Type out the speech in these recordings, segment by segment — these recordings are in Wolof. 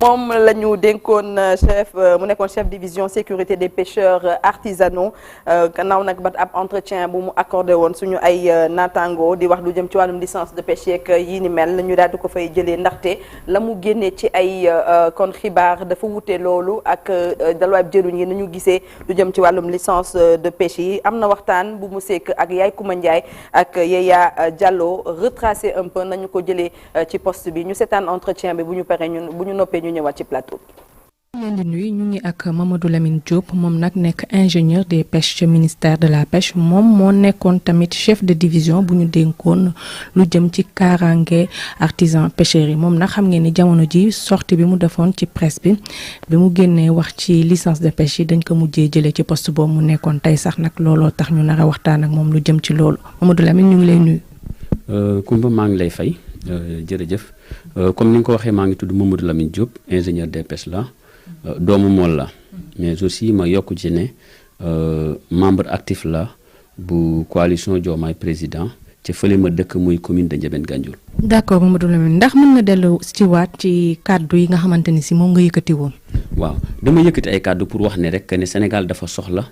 moom la ñu dénkoon chef mu nekkoon chef division sécurité des pêcheurs artisanaux gannaaw nag ba ab entretien bu mu accordé woon suñu ay naataango di wax lu jëm ci wàllum licence de pêche yeeg yi ni mel ñu daal di ko fay jëlee ndaxte la mu génnee ci ay kon xibaar dafa wute loolu ak dalwaay jëruñ yi nañu gisee lu jëm ci wàllum licence de pêche yi am na waxtaan bu mu sekk ak Yaay Kouma Ndiaye ak Yaya Diallo retracé un peu nañu ko jëlee ci poste bi ñu seetaan entretien bi bu ñu paree bu ñu noppee ñu ñëwaat ci plateau bi. leen di nuyu ñu ngi ak Mamadou Lamine Diop moom nag nekk ingénieur des pêches ci ministère de la pêche moom moo nekkoon tamit chef de division bu ñu dénkoon lu jëm ci kaaraange artisan pêcheurs yi moom nag xam ngeen ni jamono ji sortie bi mu defoon ci presse bi mu génnee wax ci licence de pêche yi dañ ko mujjee jëlee ci poste boobu mu nekkoon tey sax nag looloo tax ñu nar a waxtaan ak moom lu jëm ci loolu Mamadou Lamine ñu ngi lay nuyu. Kumba maa ngi lay fay jërëjëf comme ni nga ko waxee maa ngi tudd Mamadou Lamine Diop ingénieur des pêches la doomu mool la mais aussi ma yokku ci ne membre actif la bu coalition Diomaye président ci fële ma dëkk muy commune de Ndiébène Gandiol. d'accord Mamadou Lamine ndax mën nga dellu ci waat ci kàddu yi nga xamante ni si moom nga yëkkati woon. waaw dama yëkkati ay kàddu pour wax ne rek ne Sénégal dafa soxla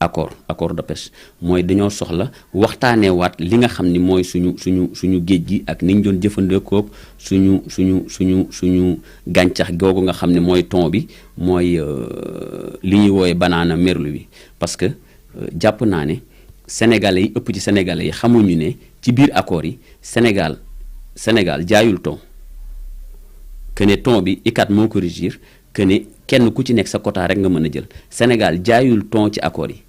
accord de pêche mooy dañoo soxla waxtaanee waat li nga xam ni mooy suñu géej gi ak ni ñu doon jëfandikoo suñu gàncax googu nga xam ne mooy thon bi mooy li ñuy woowee banaana merlu bi parce que jàpp naa ne sénégalais yi ëpp ci sénégalais yi xamuñu ne ci biir accord yi Sénégal jaayul thon que ne thon bi ICCAT moo ko régir que ne kenn ku ci nekk sa quota rek nga mën a jël Sénégal jaayul thon ci accord yi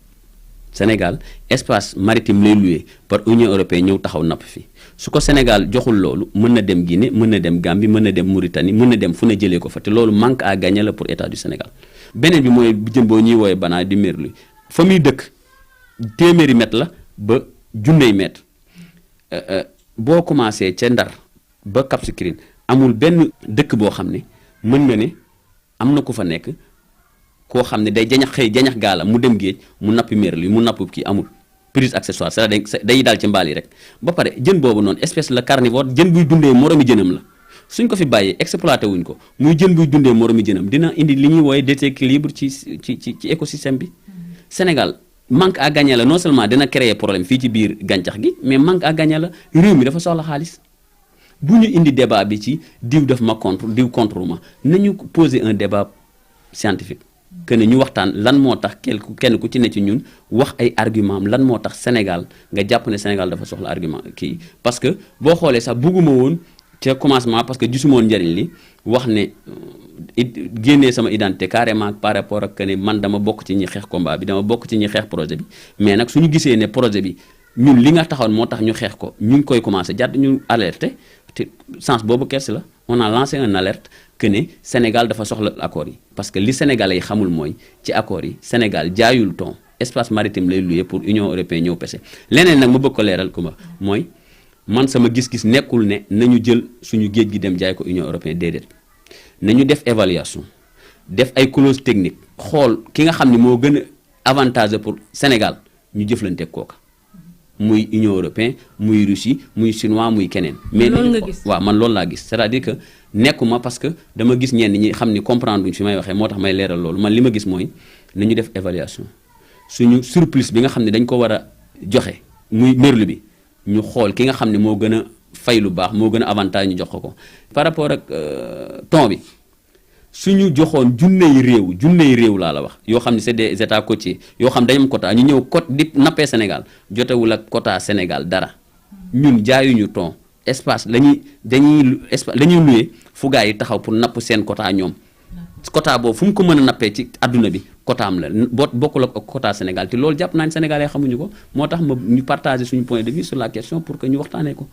Sénégal espace maritime lay loué par Union européenne ñëw taxaw napp fi su ko Sénégal joxul loolu mën na dem Guinée mën na dem Gambie mën na dem Mauritanie mën na dem fu ne jëlee ko fa te loolu manque à gagner la pour état du Sénégal. beneen bi mooy jën boo ñuy woowee banaa di merlu fa muy dëkk téeméeri mètre la ba junney mètre boo commencé ca Ndar ba Cap Skirring amul benn dëkk boo xam ne mën nga ne. am na ku fa nekk koo xam ne day jañax gaala mu dem géej mu nappi merlu mu napp kii amul prise accessoire c'est-à-dire day daal ci mbaal yi rek ba pare jën boobu noonu espèce la carnivore jën buy dundee moromi jënam la suñ ko fi bàyyee exploité wuñ ko muy jën buy dundee moromi jënam dina indi li ñuy wooye déséquilibre ci écosystème bi Sénégal manque à gagner la non seulement dina créer problème fii ci biir gàncax gi mais manque à gagner la réew mi dafa soxla xaalis bu ñu indi débat bi ci diw def ma contre diw contre ma nañu poser un débat scientifique que ne ñu waxtaan lan moo tax kenn ku ci ne ci ñun wax ay argument am lan moo tax Sénégal nga jàpp ne Sénégal dafa soxla argument kii parce que boo xoolee sax bugguma woon ca commencement parce que gisuma woon njëriñ li wax ne génnee sama identité carrément par rapport ak que ne man dama bokk ci ñi xeex combat bi dama bokk ci ñi xeex projet bi mais nag suñu gisee ne projet bi ñun li nga taxoon moo tax ñu xeex ko ñu ngi koy commencé jàdd ñu alerté te sens boobu kersi la on a lancé un alerte que ne Sénégal dafa soxla accords yi parce que li Sénégalais yi xamul mooy ci accords yi Sénégal jaayul thon espace maritime lay loué pour Union européenne ñëw pêcher leneen nag ma bëgg ko leeral kuma mooy man sama gis-gis nekkul ne nañu jël suñu géej gi dem jaay ko Union européenne déedéet nañu def évaluation def ay clause technique xool ki nga xam ne moo gën a avantageux pour Sénégal ñu jëflante kooka muy Union européenne muy Russie muy chinois muy keneen. mais waaw man loolu laa gis c'est-à-dire que nekkuma parce que dama gis ñenn ñi xam ni comprendre duñ fi may waxee moo tax may leeral loolu man li ma gis mooy nañu def évaluation suñu surplus bi nga xam ne dañ ko war a joxe muy merlu bi ñu xool ki nga xam ne moo gën a fay lu baax moo gën a avantage ñu jox ko par rapport ak thon bi suñu joxoon junney réew laa la wax yoo xam ne c'est des états côtiers yoo xam dañu am quota ñu ñëw côte di nappee Sénégal jotewul ak quota Sénégal dara ñun jaayuñu thon espace lañuy loué fu gaa yi taxaw pour napp seen quota ñoom quota boobu fu mu ko mën a nappee ci adduna bi quota am la bokkul ak quota Sénégal te loolu jàpp naa ne sénégalais xamuñu ko moo tax ñu partager suñu point de vue sur la question pour que ñu waxtaanee ko.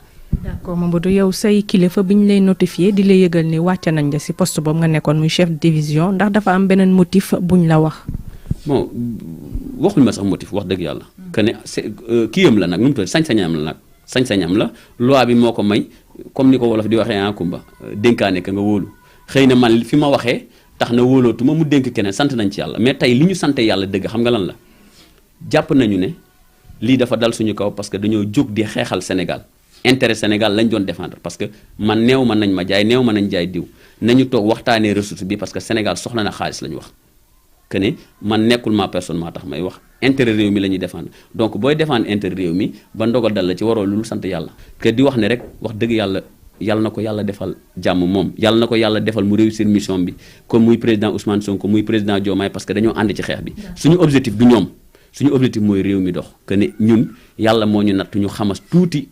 d'accord Mamadou yow say kilifa bi ñu lay notifié di la yëgal ni wàcc nañ la si poste boobu nga nekkoon muy chef de division ndax dafa am beneen motif buñ la wax. bon waxuñ ma sax motif wax dëgg yàlla. que ne kiyam la nag nu mu tudd sañ-sañam la loi bi moo ko may comme ni ko wolof di waxee Kumba dénkaane ka nga wóolu xëy na man fi ma waxee tax na wóolootuma mu dénk keneen sant nañ ci yàlla mais tey li ñu sante yàlla dëgg xam nga lan la jàpp nañu ne lii dafa dal suñu kaw parce que dañoo jóg di xeexal Sénégal intérêt Sénégal lañ doon défendre parce que man néew ma nañ ma jaay néew ma nañ jaay diw nañu toog waxtaanee ressource bi parce que Sénégal soxla na xaalis la ñu wax que ne man nekkul ma personne maa tax may wax intérêt réew mi la ñuy défendre donc booy défendre intérêt réew mi ba ndogal dal la ci waroo lu sant yàlla que di wax ne rek wax dëgg yàlla na ko yàlla defal jàmm moom yàlla na ko yàlla defal mu réussir mission bi comme muy président Ousmane Sonko muy président Diomaye parce que dañoo ànd ci xeex bi suñu objectif du ñoom suñu objectif mooy réew mi dox que ne ñun yàlla moo ñu natt ñu xamas tuuti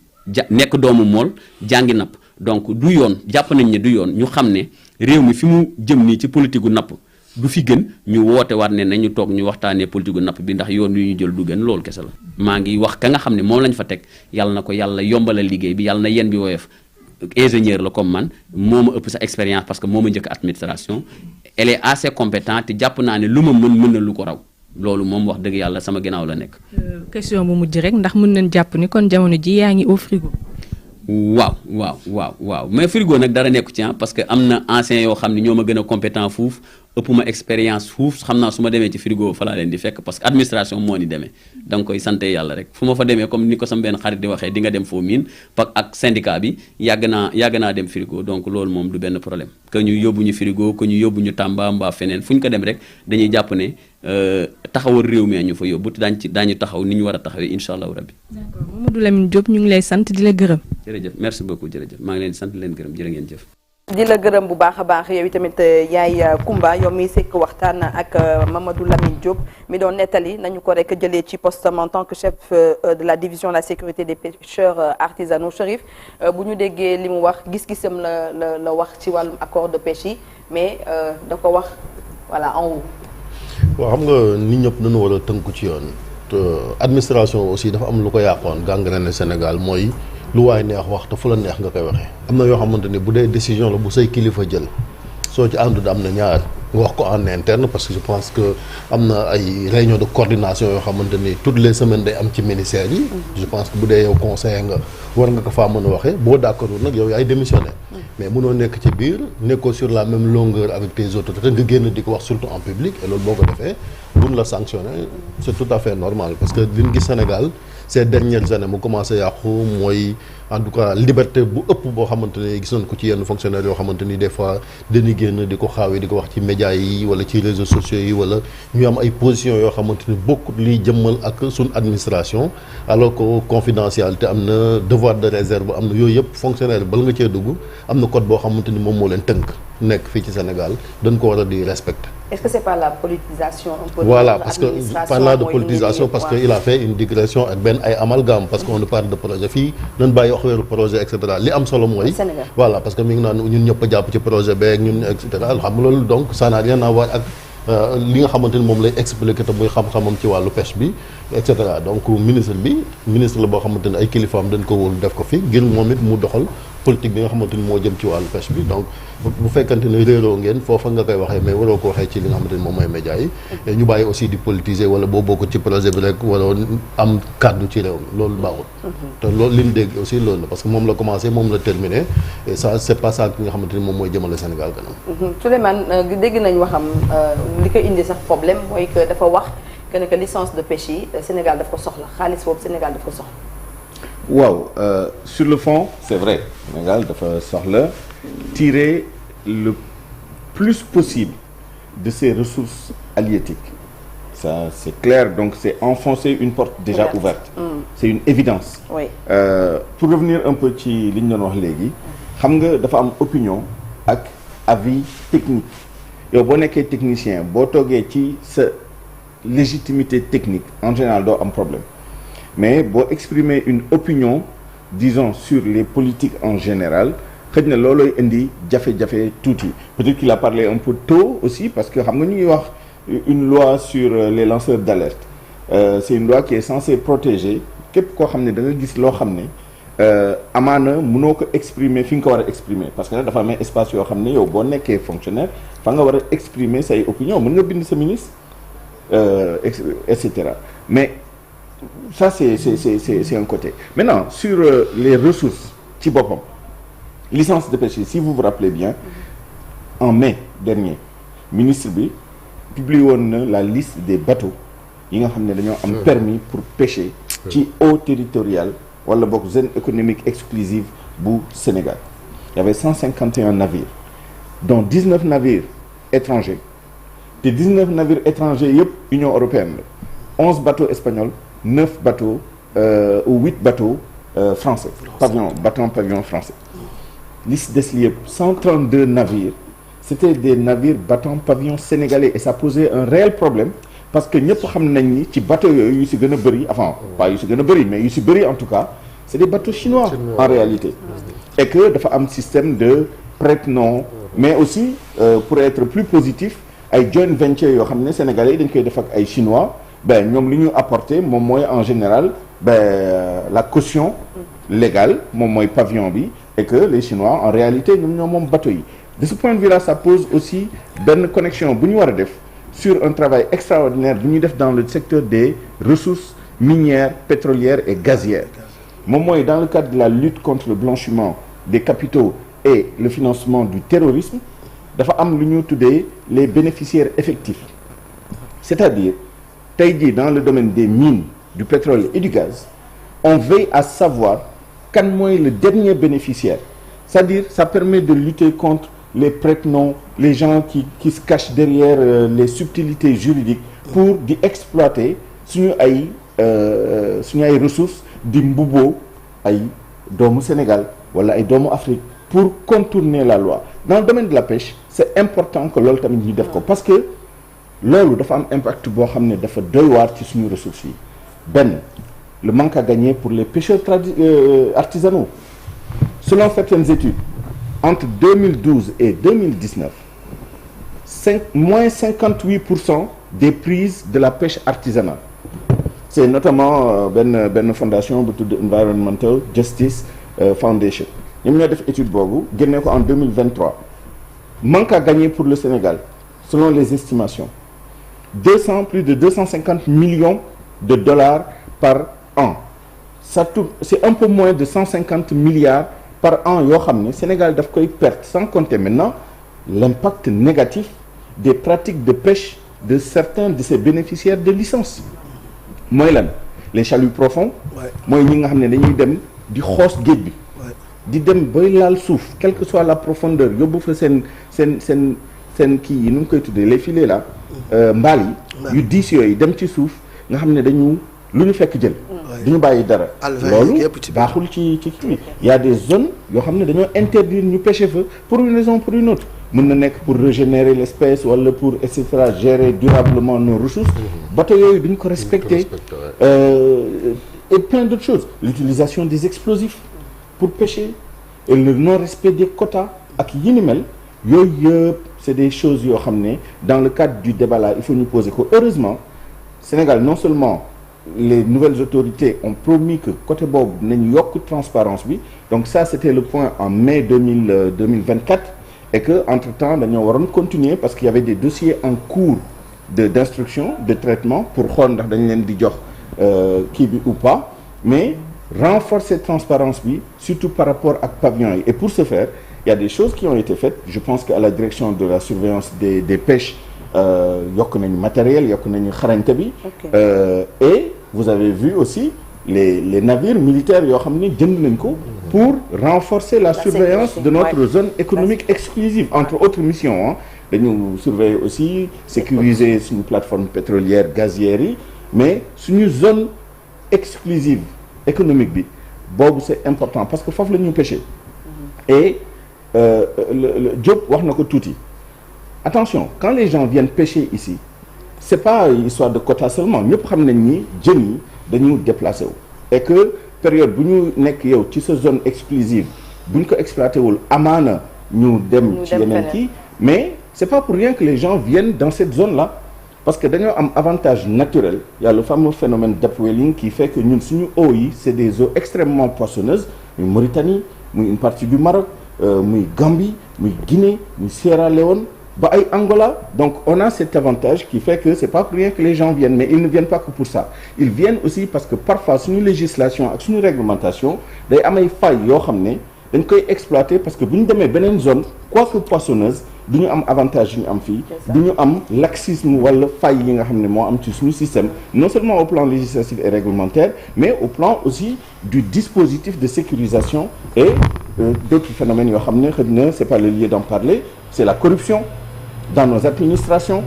nekk doomu mool jàngi napp donc du yoon jàpp nañ ne du yoon ñu xam ne réew mi fi mu jëm nii ci politique gu napp du fi gën ñu woote waat ne nañu toog ñu waxtaanee politique gu napp bi ndax yoon wi ñu jël du gën loolu kese la maa ngi wax ka nga xam ne moom lañ fa teg yàlla na ko yàlla yombalal liggéey bi yàlla na yen bi woyof ingénieur la comme man moo ma ëpp sa expérience parce que moo ma njëkk administration elle est assez compétente te jàpp naa ne lu ma mën na lu ko raw loolu moom wax dëgg yàlla sama ginnaaw la nekk. question bu mujj rek ndax mën nañ jàpp ni kon jamono ji yaa ngi au frigo. waaw mais frigo nag dara nekku ci parce que am na anciens yoo xam ne ñoo ma gën a compétent fuuf ëpp ma expérience fuuf xam naa su ma demee ci frigo fa laa leen di fekk parce que administration moo ni demee da nga koy sante yàlla rek fu ma fa demee comme ni ko sama benn xarit di waxee di nga dem foo miin ak syndicat bi yàgg naa dem frigo donc loolu moom du benn problème que ñu yóbbu ñu frigo que ñu yóbbu ñu Tamba mbaa feneen fu ñu ko dem rek dañuy jàpp ne taxawal réew mi ñu fa yóbbu te daañu taxaw ni ñu war a taxawee incha allahu rabbi. d'accord Mamadou Lamine Diop ñu ngi lay sant di la gërëm. jërëjëf merci beaucoup jërëjëf maa ngi leen di sant leen gërëm jërë ngeen jëf. di la gërëm bu baax a baax yow tamit yaay Kumba yow mi sekk waxtaan ak Mamadou Lamine Diop mi doon nettali nañu ko rek jëlee ci postam en tant que chef de la division de la sécurité des pêcheurs artisanaux Chérif bu ñu déggee li mu wax gis-gisam la wax ci wàllum accord de pêche yi mais da ko wax voilà en haut. waaw xam nga nit ñëpp dañu war a tënku ci yoon administration aussi dafa am lu ko yàqoon gangrène Sénégal mooy. lu waay neex wax te fu la neex nga koy waxee am na yoo xamante ni bu dee décision la bu say kilifa jël soo ci àndul am na ñaar nga wax ko en interne parce que je pense que am na ay réunion de coordination yoo xamante ni toutes les semaines day am ci ministère yi. je pense que bu dee yow conseiller nga war nga ko faa mën a waxee boo d'accordul nag yow yaay démissionné. mais mënoo nekk ci biir nekkoo sur la même longueur avec tes autorités nga génn di ko wax surtout en public et loolu boo ko defee buñ la sanctionné c'est tout à fait normal parce que liñ gis Sénégal ces dernières années mu commencé yàqu mooy en tout cas liberté bu ëpp boo xamante ne gis nañ ko ci yenn fonctionnaires yoo xamante ni des fois dañuy génn di ko xaawee di ko wax ci médias yi wala ci réseaux sociaux yi wala ñu am ay positions yoo xamante ni bokkut liy jëmmal ak suñ administration alors que confidentialité am na devoir de réserve am na yooyu yëpp fonctionnaire bala nga cee dugg am na code boo xamante ni moom moo leen tënk nekk fii ci Sénégal dañ ko war a di respecter. Est-ce que c'est pas la politisation un peu voilà parce que parlant de politisation parce que il a fait une digression ak benn ay amalgame parce que on parle de projet fii nañ bàyyi wax weeru projet et cetera li am solo mooy voilà parce que mi ngi naan ñun ñëpp a jàpp ci projet beeg ñun et cetera xam nga loolu donc ça n'a rien à voir ak li nga xamante ni moom lay expliquer te muy xam-xamam ci wàllu pêche bi et cetera donc ministre la boo xamante ni ay kilifaam dañ ko wóolu def ko fi ngir moom it mu doxal politique bi nga xamante ni moo jëm ci wàllu pêche bi donc bu fekkante ni réeroo ngeen foofa nga koy waxee mais waroo ko waxee ci li nga xamante ni moom mooy média yi ñu bàyyi aussi di politiser wala boo bokk ci projet bi rek wala am kàddu ci réew mi loolu baaxul te loolu li ñu dégg aussi loolu la parce que moom la commencé moom la terminé et ça c'est pas ça ki nga xamante ni moom mooy jëmale Sénégal kanam. Souleymane dégg nañ waxam li ko indi sax problème mooy que dafa wax que licence de pêche yi Sénégal daf ko soxla xaalis boobu Sénégal daf ko soxla. waaw sur le fond c'est vrai Sénégal dafa soxla tirer le plus possible de ses ressources halieutiques ça c'est clair donc c'est enfoncer une porte déjà ouverte c'est une évidence oui. Pour revenir un peu ci li ñu doon wax léegi xam nga dafa am opinion ak avis technique yow boo nekkee technicien boo toogee ci sa légitimité technique en général doo am problème mais boo exprimer une opinion disons sur les politiques en général xëy na loolooy indi jafe-jafe tuuti peut-être qu'il a parlé un peu tôt aussi parce que xam nga ñu ngi wax une loi sur les lanceurs d'alerte c'est une loi qui est censée protéger képp koo xam ne da nga gis loo xam ne amaana mënoo ko exprimer fi nga ko war a exprimer parce que nag dafa amee espace yoo xam ne yow boo nekkee fonctionnaire fa nga war a exprimer say opinion mën nga bind sa ministre et cetera mais ça c'est un côté maintenant sur les ressources ci boppam licence de pêche si vous vous rappelez bien en mai dernier ministre bi publié woon na la liste des bateaux yi nga xam ne dañoo am permis pour pêcher ci eau territoriale wala boog zone économique exclusive bu Sénégal il y avait 151 navires dont 19 navires étrangers te 19 navires étrangers yëpp Union européenne la 11 bateaux espagnols 9 bateaux ou 8 bateaux français pavillon français li si des li yëpp 132 navires c'était des navires battant pavillon sénégalais et ça posait un réel problème parce que ñëpp xam nañ ni ci bateaux yooyu yu si gën a bëri enfin pas yu si gën a bëri mais yu si bëri en tout cas c'est des bateaux chinois en réalité et que dafa am système de prête-nom mais aussi pour être plus positif ay joint venture yoo xam ne sénégalais yi dañ koy def ak ay chinois ben ñoom li ñu apporté moom mooy en général la caution légale moom mooy pavillon bi et que les chinois en réalité ñoom ñoo moom bateau yi de ce point de vue-là ça pose aussi benn connexion bu ñu war a def sur un travail extraordinaire bu ñuy def dans le secteur des ressources minières pétrolières et gazières moom mooy dans le cadre de la lutte contre le blanchiment des capitaux et le financement du terrorisme dafa am lu ñu tuddee les bénéficiaires effectifs c'est-à-dire tey jii dans le domaine des mines du pétrole et du gaz on veille à savoir kan mooy le dernier bénéficiaire c'est-à-dire ça permet de lutter contre les prête-noms les gens qui se cachent derrière les subtilités juridiques pour di exploiter suñu ay ressources di mbubboo ay doomu Sénégal wala ay doomu Afrique pour contourner la loi dans le domaine de la pêche c'est important que loolu tamit ñu def ko parce que loolu dafa am impact boo xam ne dafa doy waar ci suñu ressources yi benn le manque à gagner pour les pêcheurs artisanaux selon certaines études entre 2012 et 2019 moins 58% des prises de la pêche artisanale c'est notamment benn fondation bu tudd Environmental Justice Foundation ñoom ñoo def étude boobu génnee ko en 2023 manque à gagner pour le Sénégal selon les estimations plus de 250 millions de dollars par an ça tourne c'est un peu moins de 150 milliards par an yoo xam ne Sénégal daf koy perte sans compter maintenant l'impact négatif des pratiques de pêche de certains de ces bénéficiaires de licence mooy lan les chaluts profonds mooy ñi nga xam ne dañuy dem di xoos géej bi di dem bay laal suuf quelle que soit la profondeur yóbbu fa seen kii yi nu mu koy tuddee les filets là mbaal yi yu diis yooyu dem ci suuf nga xam ne dañu lu ñu fekk jël duñu bàyyi dara loolu baaxul ci kii il y a des zones yoo xam ne dañoo interdire ñu pêcher fa pour une raison pour une autre mën na nekk pour régénérer l'espèce wala pour et cetera gérer durablement nos ressources bateau yooyu duñ ko respecter et plein d'autres choses l'utilisation des explosifs pour pêcher et le non-respect des quotas ak yi ni mel yooyu yëpp c'est des choses yoo xam ne dans le cadre du débat là il faut ñu poser ko heureusement Sénégal non seulement les nouvelles autorités ont promis que côté boobu nañu yokk transparence bi donc ça c'était le point en mai 2024 et que entre-temps dañoo waroon continuer parce qu'il y avait des dossiers en cours d'instruction de traitement pour xool ndax dañ leen di jox kii bi ou pas mais renforcer transparence bi surtout par rapport ak pavillon yi et pour ce faire il y a des choses qui ont été faites je pense qu'à la direction de la surveillance des pêches yokk nañu matériel yokk nañu xarañte bi et vous avez vu aussi les navires militaires yoo xam ne jënd nañ ko pour renforcer la surveillance de notre zone économique exclusive entre autres missions dañu surveiller aussi sécuriser suñu plateforme pétrolière gazière yi mais suñu zone exclusive économique bi boobu c'est important parce que foofu la ñuy pêcher et Diop wax na ko tuuti attention quand les gens viennent pêcher ici c'est pas histoire de quota seulement ñëpp xam nañ ni jën yi dañu déplacé wu et que période bu ñu nekk yow ci sa zone exclusive bu ñu ko exploité wul amaana ñu dem ci yeneen kii mais c'est pas pour rien que les gens viennent dans cette zone là parce que dañoo am avantage naturel il y a le fameux phénomène d'upwelling qui fait que ñun suñu eaux yi c'est des eaux extrêmement poissonneuses muy Mauritanie muy une partie du Maroc muy Gambie muy Guinée muy Sierra Leone ba ay Angola donc on a cet avantage qui fait que c'est pas pour rien que les gens viennent mais ils ne viennent pas que pour ça ils viennent aussi parce que parfois suñu législation ak suñu réglementation day am ay failles yoo xam ne dañ koy exploiter parce que bu ñu demee beneen zone quoique poissonneuse du ñu am avantage yu ñu am fii du ñu am laxisme wala faille yi nga xam ne moo am ci suñu système non seulement au plan législatif et réglementaire mais au plan aussi du dispositif de sécurisation et d'autres phénomènes yoo xam ne xëy na c'est pas le lieu d'en parler c'est la corruption dans nos administrations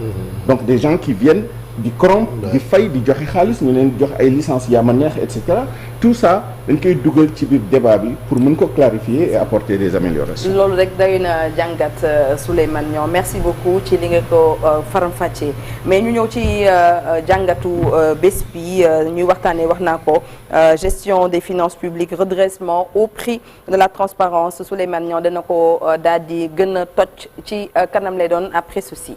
donc des gens qui viennent di corrompre di fay di joxe xaalis ñu leen di jox ay licences yaa ma neex et cetera tout ça dañ koy dugal ci biir débat bi pour mën ko clarifier et apporter des améliorations. loolu rek day na jàngat Souleymane Niang merci beaucoup ci li nga ko faram-fàccee mais ñu ñëw ci jàngatu bés bi ñuy waxtaanee wax naa ko gestion des finances publiques redressement au prix de la transparence Souleymane Niang dana ko daal di gën a toj ci kanam lay doon après ceci.